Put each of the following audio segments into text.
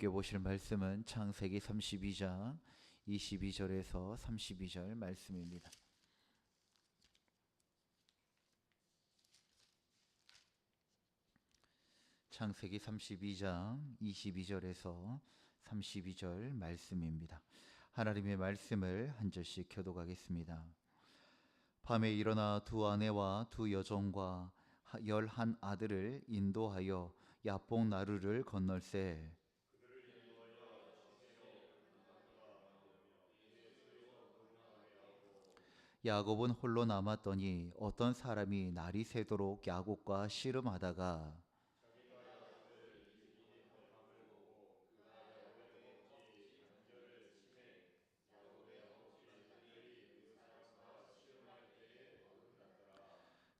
함께 보실 말씀은 창세기 32장 22절에서 32절 말씀입니다. 창세기 32장 22절에서 32절 말씀입니다. 하나님의 말씀을 한 절씩 교독하겠습니다. 밤에 일어나 두 아내와 두 여종과 11 아들을 인도하여 야복 나루를 건널세. 야곱은 홀로 남았더니 어떤 사람이 날이 새도록 야곱과 씨름하다가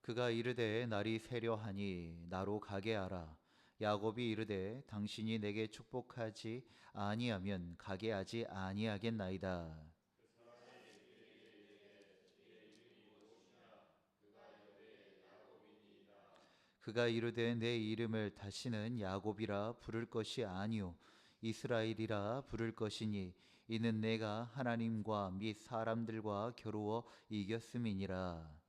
그가 이르되 날이 새려 하니 나로 가게 하라. 야곱이 이르되 당신이 내게 축복하지 아니하면 가게 하지 아니하겠나이다. 그가 이르되 내 이름을 다시는 야곱이라 부를 것이 아니요 이스라엘이라 부를 것이니 이는 내가 하나님과 및 사람들과 겨루어 이겼음이니라.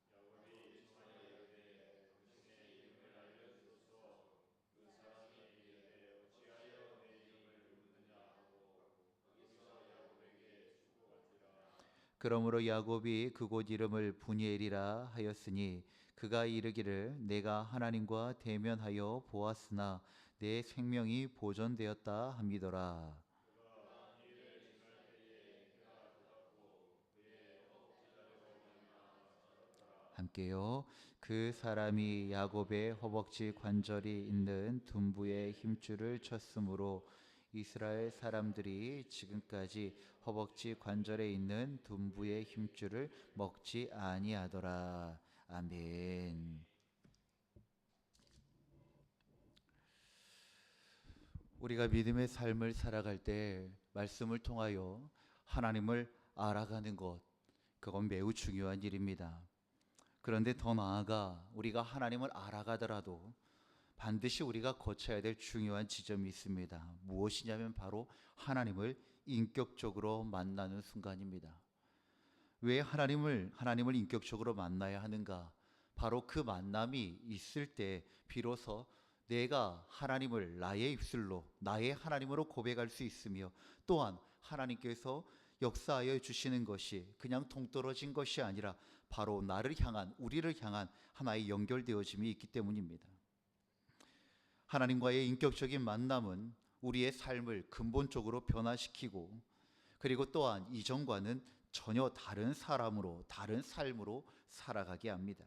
그러므로 야곱이 그곳 이름을 브니엘이라 하였으니 그가 이르기를 내가 하나님과 대면하여 보았으나 내 생명이 보존되었다 함이더라. 함께요. 그 사람이 야곱의 허벅지 관절이 있는 둔부의 힘줄을 쳤으므로 이스라엘 사람들이 지금까지 허벅지 관절에 있는 둔부의 힘줄을 먹지 아니하더라. 아멘. 우리가 믿음의 삶을 살아갈 때 말씀을 통하여 하나님을 알아가는 것, 그건 매우 중요한 일입니다. 그런데 더 나아가 우리가 하나님을 알아가더라도 반드시 우리가 거쳐야 될 중요한 지점이 있습니다. 무엇이냐면 바로 하나님을 인격적으로 만나는 순간입니다. 왜 하나님을 인격적으로 만나야 하는가? 바로 그 만남이 있을 때 비로소 내가 하나님을 나의 입술로 나의 하나님으로 고백할 수 있으며, 또한 하나님께서 역사하여 주시는 것이 그냥 동떨어진 것이 아니라 바로 나를 향한, 우리를 향한 하나의 연결되어짐이 있기 때문입니다. 하나님과의 인격적인 만남은 우리의 삶을 근본적으로 변화시키고, 그리고 또한 이전과는 전혀 다른 사람으로, 다른 삶으로 살아가게 합니다.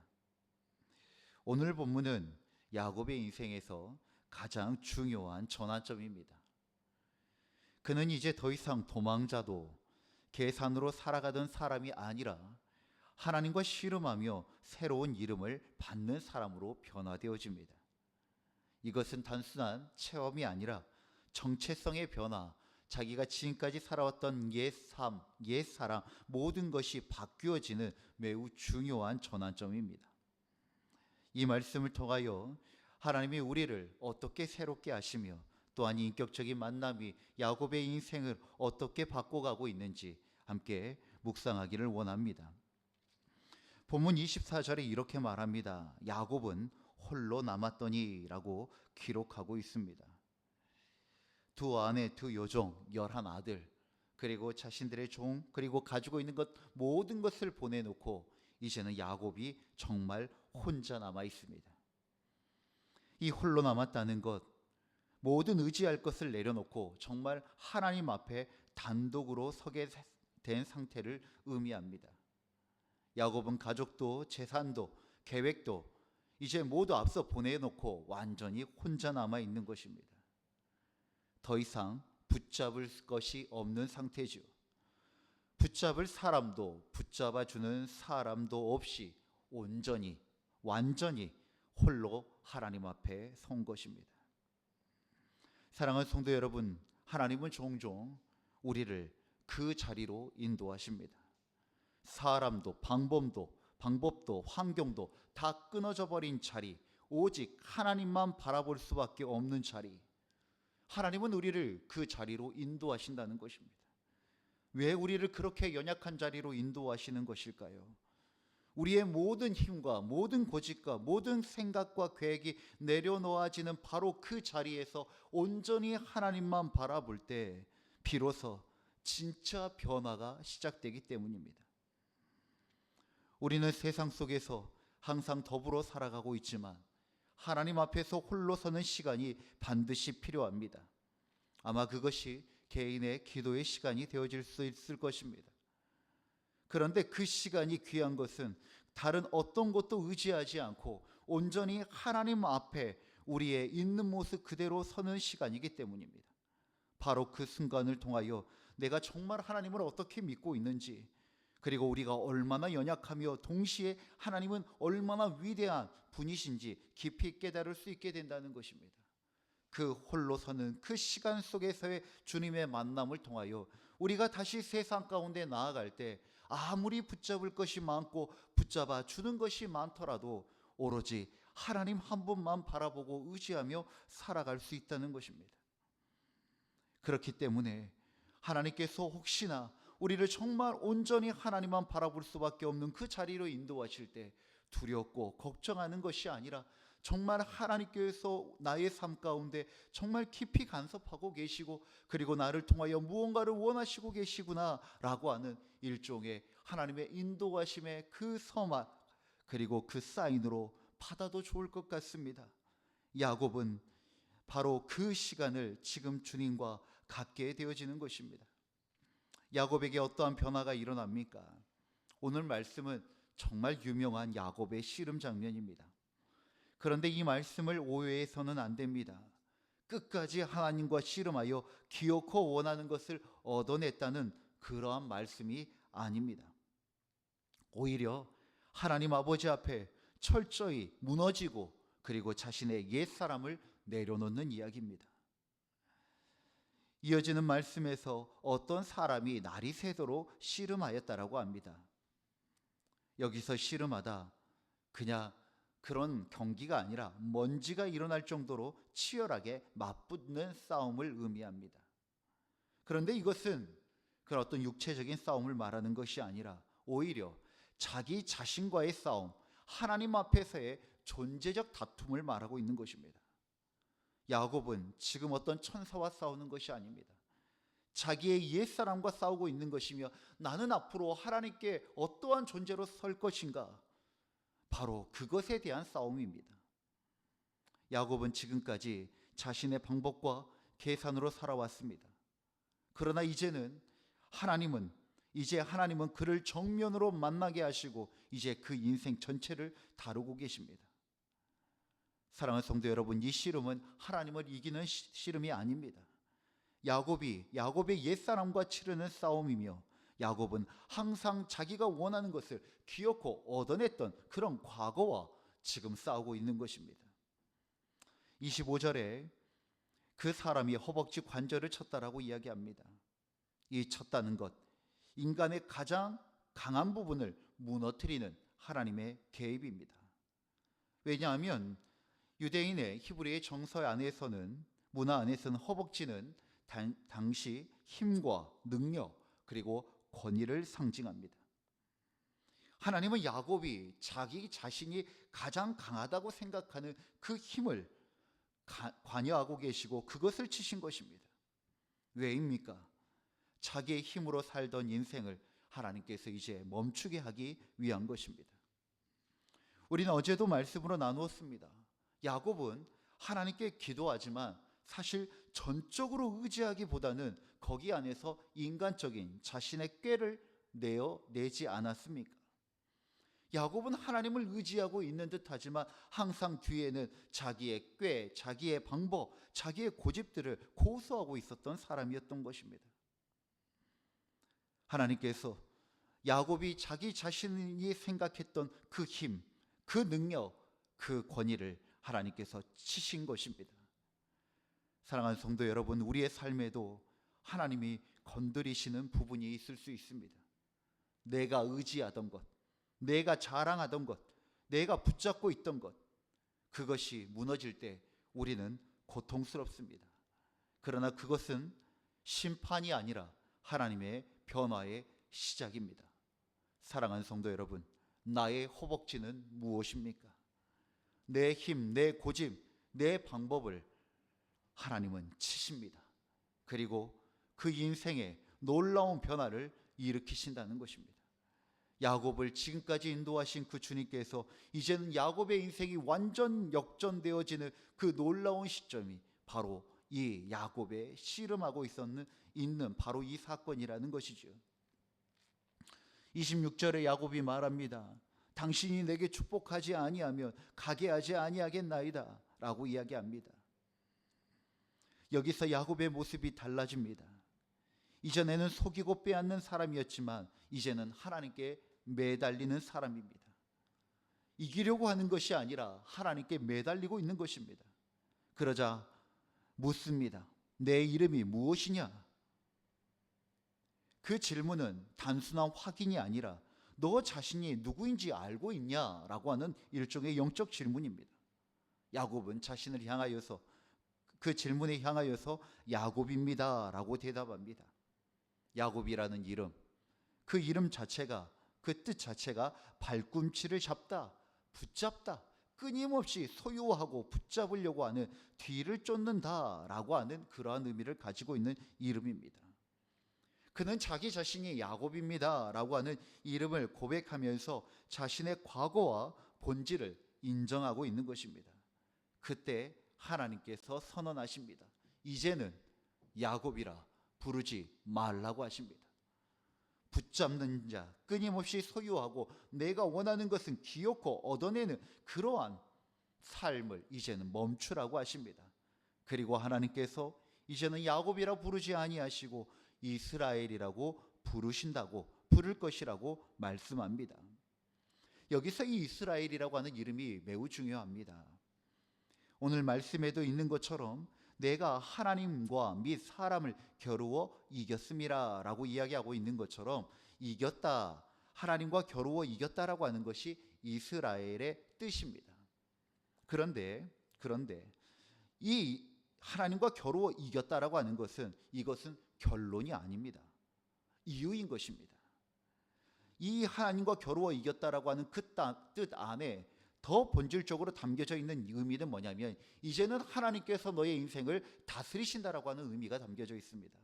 오늘 본문은 야곱의 인생에서 가장 중요한 전환점입니다. 그는 이제 더 이상 도망자도 계산으로 살아가던 사람이 아니라 하나님과 씨름하며 새로운 이름을 받는 사람으로 변화되어집니다. 이것은 단순한 체험이 아니라 정체성의 변화, 자기가 지금까지 살아왔던 옛 삶, 옛 사랑, 모든 것이 바뀌어지는 매우 중요한 전환점입니다. 이 말씀을 통하여 하나님이 우리를 어떻게 새롭게 하시며, 또한 인격적인 만남이 야곱의 인생을 어떻게 바꿔가고 있는지 함께 묵상하기를 원합니다. 본문 24절에 이렇게 말합니다. 야곱은 홀로 남았더니 라고 기록하고 있습니다. 두 아내, 두 여종, 11 아들, 그리고 자신들의 종, 그리고 가지고 있는 것 모든 것을 보내놓고 이제는 야곱이 정말 혼자 남아 있습니다. 이 홀로 남았다는 것, 모든 의지할 것을 내려놓고 정말 하나님 앞에 단독으로 서게 된 상태를 의미합니다. 야곱은 가족도 재산도 계획도 이제 모두 앞서 보내놓고 완전히 혼자 남아 있는 것입니다. 더 이상 붙잡을 것이 없는 상태죠. 붙잡을 사람도 붙잡아주는 사람도 없이 온전히 완전히 홀로 하나님 앞에 선 것입니다. 사랑하는 성도 여러분, 하나님은 종종 우리를 그 자리로 인도하십니다. 사람도 방법도 환경도 다 끊어져 버린 자리, 오직 하나님만 바라볼 수밖에 없는 자리, 하나님은 우리를 그 자리로 인도하신다는 것입니다. 왜 우리를 그렇게 연약한 자리로 인도하시는 것일까요? 우리의 모든 힘과 모든 고집과 모든 생각과 계획이 내려놓아지는 바로 그 자리에서 온전히 하나님만 바라볼 때 비로소 진짜 변화가 시작되기 때문입니다. 우리는 세상 속에서 항상 더불어 살아가고 있지만 하나님 앞에서 홀로 서는 시간이 반드시 필요합니다. 아마 그것이 개인의 기도의 시간이 되어질 수 있을 것입니다. 그런데 그 시간이 귀한 것은 다른 어떤 것도 의지하지 않고 온전히 하나님 앞에 우리의 있는 모습 그대로 서는 시간이기 때문입니다. 바로 그 순간을 통하여 내가 정말 하나님을 어떻게 믿고 있는지, 그리고 우리가 얼마나 연약하며 동시에 하나님은 얼마나 위대한 분이신지 깊이 깨달을 수 있게 된다는 것입니다. 그 홀로 서는 그 시간 속에서의 주님의 만남을 통하여 우리가 다시 세상 가운데 나아갈 때 아무리 붙잡을 것이 많고 붙잡아 주는 것이 많더라도 오로지 하나님 한 분만 바라보고 의지하며 살아갈 수 있다는 것입니다. 그렇기 때문에 하나님께서 혹시나 우리를 정말 온전히 하나님만 바라볼 수밖에 없는 그 자리로 인도하실 때 두렵고 걱정하는 것이 아니라 정말 하나님께서 나의 삶 가운데 정말 깊이 간섭하고 계시고 그리고 나를 통하여 무언가를 원하시고 계시구나 라고 하는 일종의 하나님의 인도하심의 그 서막, 그리고 그 사인으로 받아도 좋을 것 같습니다. 야곱은 바로 그 시간을 지금 주님과 갖게 되어지는 것입니다. 야곱에게 어떠한 변화가 일어납니까? 오늘 말씀은 정말 유명한 야곱의 씨름 장면입니다. 그런데 이 말씀을 오해해서는 안 됩니다. 끝까지 하나님과 씨름하여 기어코 원하는 것을 얻어냈다는 그러한 말씀이 아닙니다. 오히려 하나님 아버지 앞에 철저히 무너지고 그리고 자신의 옛사람을 내려놓는 이야기입니다. 이어지는 말씀에서 어떤 사람이 날이 새도록 씨름하였다라고 합니다. 여기서 씨름하다 그냥 그런 경기가 아니라 먼지가 일어날 정도로 치열하게 맞붙는 싸움을 의미합니다. 그런데 이것은 그런 어떤 육체적인 싸움을 말하는 것이 아니라 오히려 자기 자신과의 싸움, 하나님 앞에서의 존재적 다툼을 말하고 있는 것입니다. 야곱은 지금 어떤 천사와 싸우는 것이 아닙니다. 자기의 옛사람과 싸우고 있는 것이며 나는 앞으로 하나님께 어떠한 존재로 설 것인가, 바로 그것에 대한 싸움입니다. 야곱은 지금까지 자신의 방법과 계산으로 살아왔습니다. 그러나 이제는 하나님은 그를 정면으로 만나게 하시고 이제 그 인생 전체를 다루고 계십니다. 사랑하는 성도 여러분, 이 씨름은 하나님을 이기는 씨름이 아닙니다. 야곱의 옛사람과 치르는 싸움이며 야곱은 항상 자기가 원하는 것을 기어코 얻어냈던 그런 과거와 지금 싸우고 있는 것입니다. 25절에 그 사람이 허벅지 관절을 쳤다라고 이야기합니다. 이 쳤다는 것, 인간의 가장 강한 부분을 무너뜨리는 하나님의 계획입니다. 왜냐하면 유대인의 히브리의 정서 안에서는, 문화 안에서는 허벅지는 당시 힘과 능력 그리고 권위를 상징합니다. 하나님은 야곱이 자기 자신이 가장 강하다고 생각하는 그 힘을 관여하고 계시고 그것을 치신 것입니다. 왜입니까? 자기의 힘으로 살던 인생을 하나님께서 이제 멈추게 하기 위한 것입니다. 우리는 어제도 말씀으로 나누었습니다. 야곱은 하나님께 기도하지만 사실 전적으로 의지하기보다는 거기 안에서 인간적인 자신의 꾀를 내지 않았습니까? 야곱은 하나님을 의지하고 있는 듯하지만 항상 뒤에는 자기의 꾀, 자기의 방법, 자기의 고집들을 고수하고 있었던 사람이었던 것입니다. 하나님께서 야곱이 자기 자신이 생각했던 그 힘, 그 능력, 그 권위를 하나님께서 치신 것입니다. 사랑하는 성도 여러분, 우리의 삶에도 하나님이 건드리시는 부분이 있을 수 있습니다. 내가 의지하던 것, 내가 자랑하던 것, 내가 붙잡고 있던 것, 그것이 무너질 때 우리는 고통스럽습니다. 그러나 그것은 심판이 아니라 하나님의 변화의 시작입니다. 사랑하는 성도 여러분, 나의 허벅지는 무엇입니까? 내 힘, 내 고집, 내 방법을 하나님은 치십니다. 그리고 그 인생에 놀라운 변화를 일으키신다는 것입니다. 야곱을 지금까지 인도하신 그 주님께서 이제는 야곱의 인생이 완전 역전되어지는 그 놀라운 시점이 바로 이 야곱의 씨름하고 있는 바로 이 사건이라는 것이죠. 26절에 야곱이 말합니다. 당신이 내게 축복하지 아니하면 가게 하지 아니하겠나이다 라고 이야기합니다. 여기서 야곱의 모습이 달라집니다. 이전에는 속이고 빼앗는 사람이었지만 이제는 하나님께 매달리는 사람입니다. 이기려고 하는 것이 아니라 하나님께 매달리고 있는 것입니다. 그러자 묻습니다. 내 이름이 무엇이냐? 그 질문은 단순한 확인이 아니라 너 자신이 누구인지 알고 있냐라고 하는 일종의 영적 질문입니다. 야곱은 자신을 향하여서 그 질문에 향하여서 야곱입니다 라고 대답합니다. 야곱이라는 이름, 그 이름 자체가, 그 뜻 자체가 발꿈치를 잡다, 붙잡다, 끊임없이 소유하고 붙잡으려고 하는, 뒤를 쫓는다 라고 하는 그러한 의미를 가지고 있는 이름입니다. 그는 자기 자신이 야곱입니다 라고 하는 이름을 고백하면서 자신의 과거와 본질을 인정하고 있는 것입니다. 그때 하나님께서 선언하십니다. 이제는 야곱이라 부르지 말라고 하십니다. 붙잡는 자, 끊임없이 소유하고 내가 원하는 것은 기어코 얻어내는 그러한 삶을 이제는 멈추라고 하십니다. 그리고 하나님께서 이제는 야곱이라 부르지 아니하시고 이스라엘이라고 부를 것이라고 말씀합니다. 여기서 이 이스라엘이라고 하는 이름이 매우 중요합니다. 오늘 말씀에도 있는 것처럼 내가 하나님과 및 사람을 겨루어 이겼음이라 라고 이야기하고 있는 것처럼 이겼다, 하나님과 겨루어 이겼다라고 하는 것이 이스라엘의 뜻입니다. 그런데 이 하나님과 겨루어 이겼다라고 하는 것은 이것은 결론이 아닙니다. 이유인 것입니다. 이 하나님과 겨루어 이겼다라고 하는 그 뜻 안에 더 본질적으로 담겨져 있는 의미는 뭐냐면 이제는 하나님께서 너의 인생을 다스리신다라고 하는 의미가 담겨져 있습니다.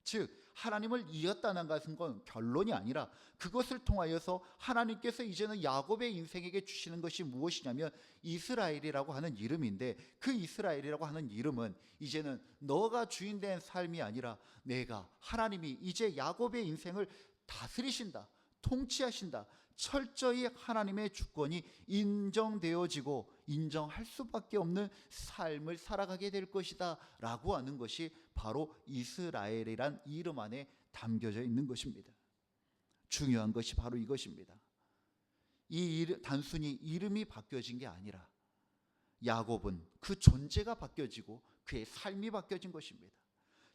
즉 하나님을 이겼다는 것은 건 결론이 아니라 그것을 통하여서 하나님께서 이제는 야곱의 인생에게 주시는 것이 무엇이냐면 이스라엘이라고 하는 이름인데, 그 이스라엘이라고 하는 이름은 이제는 너가 주인된 삶이 아니라 내가, 하나님이 이제 야곱의 인생을 다스리신다, 통치하신다, 철저히 하나님의 주권이 인정되어지고 인정할 수밖에 없는 삶을 살아가게 될 것이다 라고 하는 것이 바로 이스라엘이란 이름 안에 담겨져 있는 것입니다. 중요한 것이 바로 이것입니다. 단순히 이름이 바뀌어진 게 아니라 야곱은 그 존재가 바뀌어지고 그의 삶이 바뀌어진 것입니다.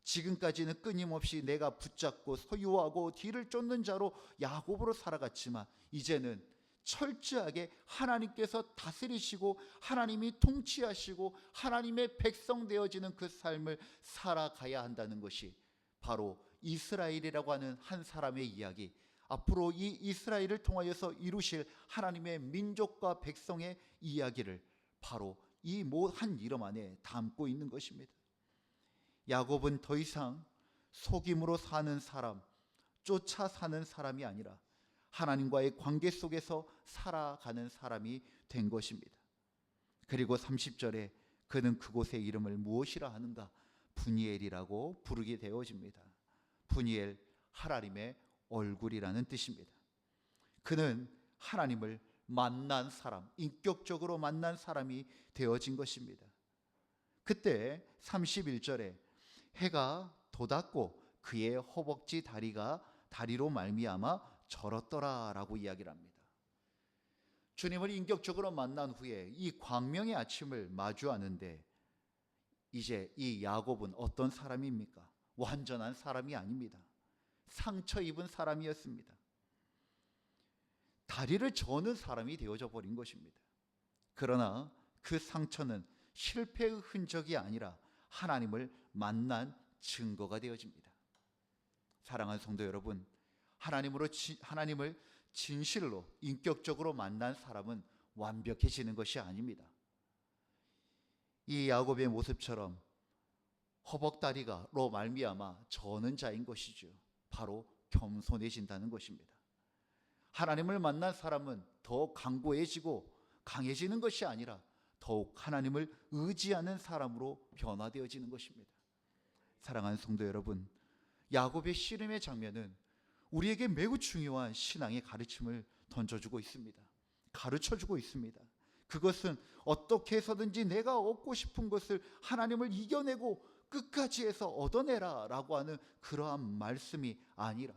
지금까지는 끊임없이 내가 붙잡고 소유하고 뒤를 쫓는 자로 야곱으로 살아갔지만 이제는 철저하게 하나님께서 다스리시고 하나님이 통치하시고 하나님의 백성 되어지는 그 삶을 살아가야 한다는 것이 바로 이스라엘이라고 하는 한 사람의 이야기, 앞으로 이 이스라엘을 통하여서 이루실 하나님의 민족과 백성의 이야기를 바로 이 한 이름 안에 담고 있는 것입니다. 야곱은 더 이상 속임으로 사는 사람, 쫓아 사는 사람이 아니라 하나님과의 관계 속에서 살아가는 사람이 된 것입니다. 그리고 30절에 그는 그곳의 이름을 무엇이라 하는가? 분이엘이라고 부르게 되어집니다. 분이엘, 하나님의 얼굴이라는 뜻입니다. 그는 하나님을 만난 사람, 인격적으로 만난 사람이 되어진 것입니다. 그때 31절에 해가 돋았고 그의 허벅지 다리로 말미암아 절었더라라고 이야기를 합니다. 주님을 인격적으로 만난 후에 이 광명의 아침을 마주하는데 이제 이 야곱은 어떤 사람입니까? 완전한 사람이 아닙니다. 상처 입은 사람이었습니다. 다리를 저는 사람이 되어져 버린 것입니다. 그러나 그 상처는 실패의 흔적이 아니라 하나님을 만난 증거가 되어집니다. 사랑하는 성도 여러분, 하나님을 진실로 인격적으로 만난 사람은 완벽해지는 것이 아닙니다. 이 야곱의 모습처럼 허벅다리가로 말미암아 저는 자인 것이죠. 바로 겸손해진다는 것입니다. 하나님을 만난 사람은 더 강고해지고 강해지는 것이 아니라 더욱 하나님을 의지하는 사람으로 변화되어지는 것입니다. 사랑하는 성도 여러분, 야곱의 씨름의 장면은 우리에게 매우 중요한 신앙의 가르침을 던져주고 있습니다. 가르쳐주고 있습니다. 그것은 어떻게 해서든지 내가 얻고 싶은 것을 하나님을 이겨내고 끝까지 해서 얻어내라 라고 하는 그러한 말씀이 아니라,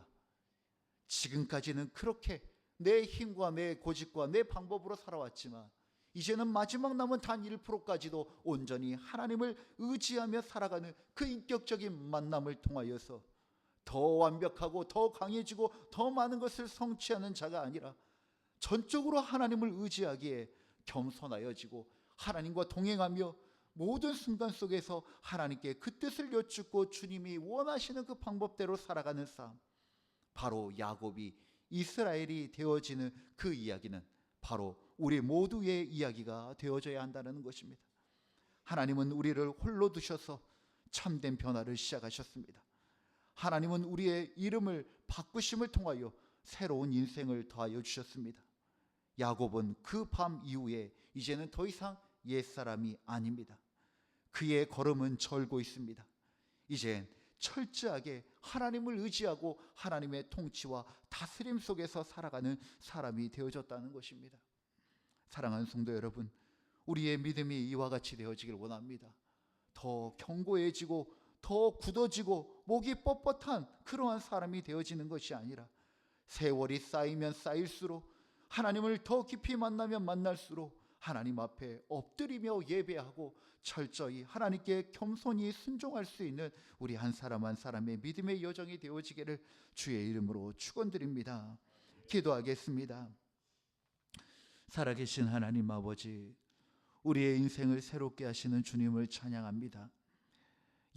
지금까지는 그렇게 내 힘과 내 고집과 내 방법으로 살아왔지만 이제는 마지막 남은 단 1%까지도 온전히 하나님을 의지하며 살아가는 그 인격적인 만남을 통하여서 더 완벽하고 더 강해지고 더 많은 것을 성취하는 자가 아니라 전적으로 하나님을 의지하기에 겸손하여지고 하나님과 동행하며 모든 순간 속에서 하나님께 그 뜻을 여쭙고 주님이 원하시는 그 방법대로 살아가는 삶, 바로 야곱이 이스라엘이 되어지는 그 이야기는 바로 우리 모두의 이야기가 되어져야 한다는 것입니다. 하나님은 우리를 홀로 두셔서 참된 변화를 시작하셨습니다. 하나님은 우리의 이름을 바꾸심을 통하여 새로운 인생을 더하여 주셨습니다. 야곱은 그 밤 이후에 이제는 더 이상 옛사람이 아닙니다. 그의 걸음은 절고 있습니다. 이젠 철저하게 하나님을 의지하고 하나님의 통치와 다스림 속에서 살아가는 사람이 되어졌다는 것입니다. 사랑하는 성도 여러분, 우리의 믿음이 이와 같이 되어지길 원합니다. 더 견고해지고 더 굳어지고 목이 뻣뻣한 그러한 사람이 되어지는 것이 아니라 세월이 쌓이면 쌓일수록 하나님을 더 깊이 만나면 만날수록 하나님 앞에 엎드리며 예배하고 철저히 하나님께 겸손히 순종할 수 있는 우리 한 사람 한 사람의 믿음의 여정이 되어지기를 주의 이름으로 축원드립니다. 기도하겠습니다. 살아계신 하나님 아버지, 우리의 인생을 새롭게 하시는 주님을 찬양합니다.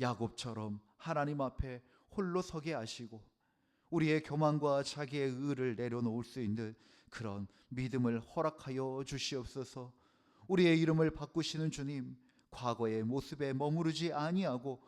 야곱처럼 하나님 앞에 홀로 서게 하시고 우리의 교만과 자기의 의를 내려놓을 수 있는 그런 믿음을 허락하여 주시옵소서. 우리의 이름을 바꾸시는 주님, 과거의 모습에 머무르지 아니하고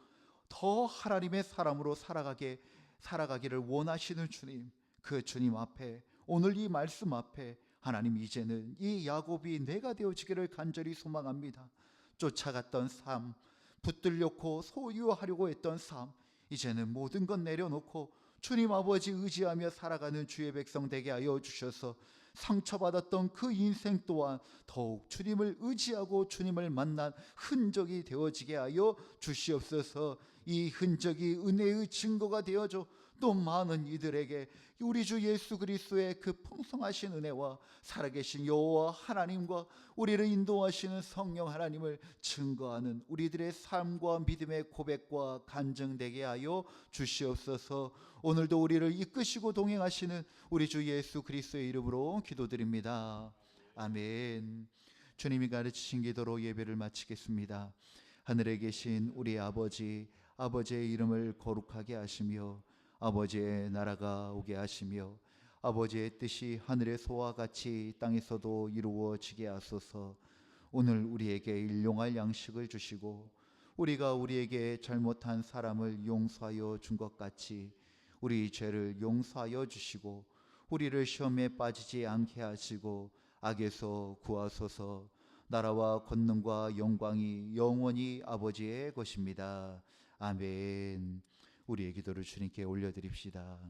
더 하나님의 사람으로 살아가기를 원하시는 주님, 그 주님 앞에 오늘 이 말씀 앞에 하나님, 이제는 이 야곱이 내가 되어지기를 간절히 소망합니다. 쫓아갔던 삶, 붙들려고 소유하려고 했던 삶, 이제는 모든 것 내려놓고 주님 아버지 의지하며 살아가는 주의 백성 되게 하여 주셔서 상처받았던 그 인생 또한 더욱 주님을 의지하고 주님을 만난 흔적이 되어지게 하여 주시옵소서. 이 흔적이 은혜의 증거가 되어져 또 많은 이들에게 우리 주 예수 그리스도의 그 풍성하신 은혜와 살아계신 여호와 하나님과 우리를 인도하시는 성령 하나님을 증거하는 우리들의 삶과 믿음의 고백과 간증되게 하여 주시옵소서. 오늘도 우리를 이끄시고 동행하시는 우리 주 예수 그리스도의 이름으로 기도드립니다. 아멘. 주님이 가르치신 기도로 예배를 마치겠습니다. 하늘에 계신 우리 아버지, 아버지의 이름을 거룩하게 하시며 아버지의 나라가 오게 하시며 아버지의 뜻이 하늘에서와 같이 땅에서도 이루어지게 하소서. 오늘 우리에게 일용할 양식을 주시고 우리가 우리에게 잘못한 사람을 용서하여 준 것 같이 우리 죄를 용서하여 주시고 우리를 시험에 빠지지 않게 하시고 악에서 구하소서. 나라와 권능과 영광이 영원히 아버지의 것입니다. 아멘. 우리의 기도를 주님께 올려드립시다.